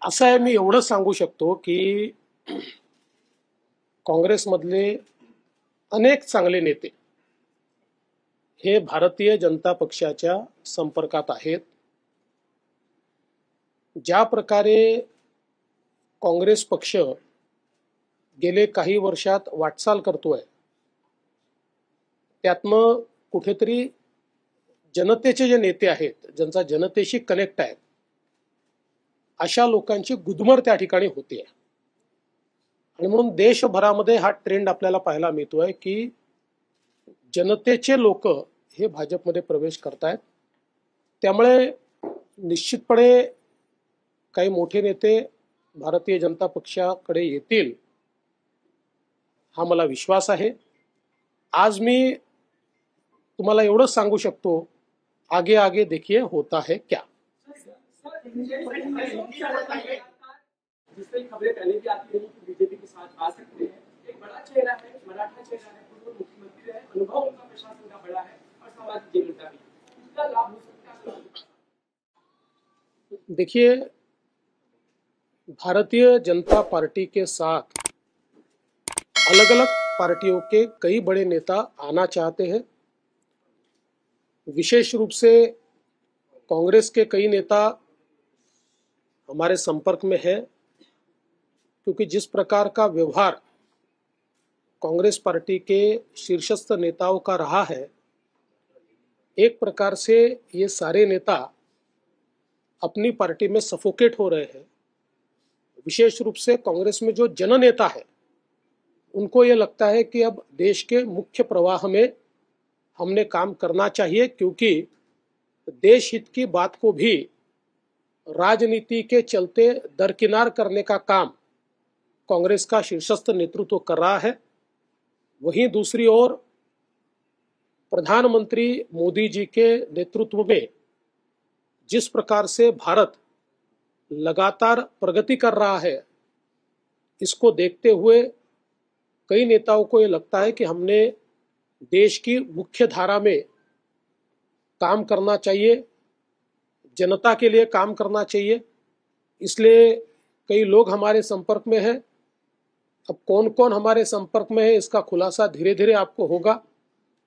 असं आहे, मी एवढं सांगू शकतो की काँग्रेसमधले अनेक चांगले नेते हे भारतीय जनता पक्षाच्या संपर्कात आहेत. ज्या प्रकारे काँग्रेस पक्ष गेले काही वर्षात वाटचाल करतोय, त्यातनं कुठेतरी जनतेचे जे नेते आहेत, ज्यांचा जनतेशी कनेक्ट आहे, अशा लोकांची गुदमर त्या ठिकाणी होते. आणि म्हणून देशभरामध्ये हा ट्रेंड आपल्याला पाहायला मिळतोय की जनतेचे लोक हे भाजपमध्ये प्रवेश करतायत. त्यामुळे निश्चितपणे काही मोठे नेते भारतीय जनता पक्षाकडे येतील, हा मला विश्वास आहे. आज मी तुम्हाला एवढंच सांगू शकतो, आगे आगे देखिए होता है क्या. जिससे खबरें पहले भी आती रही कि बीजेपी के साथ आ सकते हैं. एक बड़ा चेहरा है, मराठा चेहरा है, पूर्व मुख्यमंत्री रहे, अनुभव उनका प्रशासन का बड़ा है और सामाजिक जीवन का भी. इसका लाभ हो सकता है. देखिए, भारतीय जनता पार्टी के साथ अलग अलग पार्टियों के कई बड़े नेता आना चाहते हैं. विशेष रूप से कांग्रेस के कई नेता हमारे संपर्क में है, क्योंकि जिस प्रकार का व्यवहार कांग्रेस पार्टी के शीर्षस्थ नेताओं का रहा है, एक प्रकार से ये सारे नेता अपनी पार्टी में सफोकेट हो रहे हैं. विशेष रूप से कांग्रेस में जो जननेता है, उनको ये लगता है कि अब देश के मुख्य प्रवाह में हमने काम करना चाहिए, क्योंकि देश हित की बात को भी राजनीति के चलते दरकिनार करने का काम कांग्रेस का शीर्षस्थ नेतृत्व कर रहा है. वहीं दूसरी ओर प्रधानमंत्री मोदी जी के नेतृत्व में जिस प्रकार से भारत लगातार प्रगति कर रहा है, इसको देखते हुए कई नेताओं को ये लगता है कि हमने देश की मुख्य धारा में काम करना चाहिए, जनता के लिए काम करना चाहिए. इसलिए कई लोग हमारे संपर्क में हैं. अब कौन कौन हमारे संपर्क में है, इसका खुलासा धीरे धीरे आपको होगा.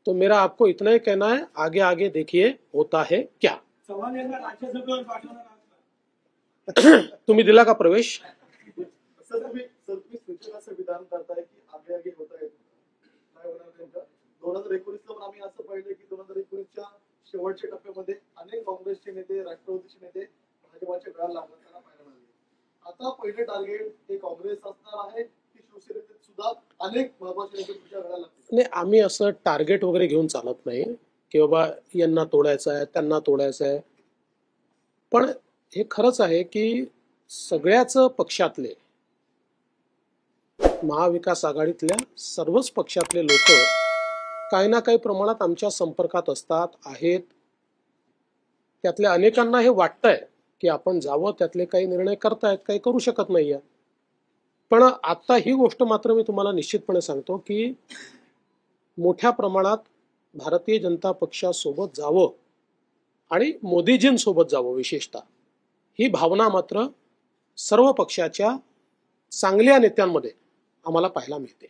तो मेरा आपको इतना ही कहना है, आगे आगे देखिए होता है क्या. तुम्ही दिला का प्रवेश? विधान करताय की आगे आगे होता है काय होणार नेमकं 2019 ला पण आम्ही असं पाहिलं की 2019 च्या शेवटच्या टप्प्यामध्ये अनेक काँग्रेसचे नेते, राष्ट्रवादीचे नेते भाजपच्या गळाला लागताना पाहायला मिळाले. आता पहिले टार्गेट हे काँग्रेस असणार आहे की शिवसेनेत सुद्धा अनेक महत्त्वाचे नेते तुमच्या गळाला लागतील? नाही, आम्ही असं टार्गेट वगैरे घेऊन चालत नाही की बाबा यांना तोडायचं आहे, त्यांना तोडायचं आहे. पण हे खरंच आहे की सगळ्याच पक्षातले, महाविकास आघाडीतल्या सर्वच पक्षातले लोक काही ना काही प्रमाणात आमच्या संपर्कात असतात, आहेत. त्यातल्या अनेकांना हे वाटतंय की आपण जावं, त्यातले काही निर्णय करतायत, काही करू शकत नाहीये. पण आता ही गोष्ट मात्र मी तुम्हाला निश्चितपणे सांगतो की मोठ्या प्रमाणात भारतीय जनता पक्षासोबत जावं आणि मोदीजींसोबत जावं, विशेषतः ही भावना मात्र सर्व पक्षाच्या चांगल्या नेत्यांमध्ये आम्हाला पाहायला मिळते.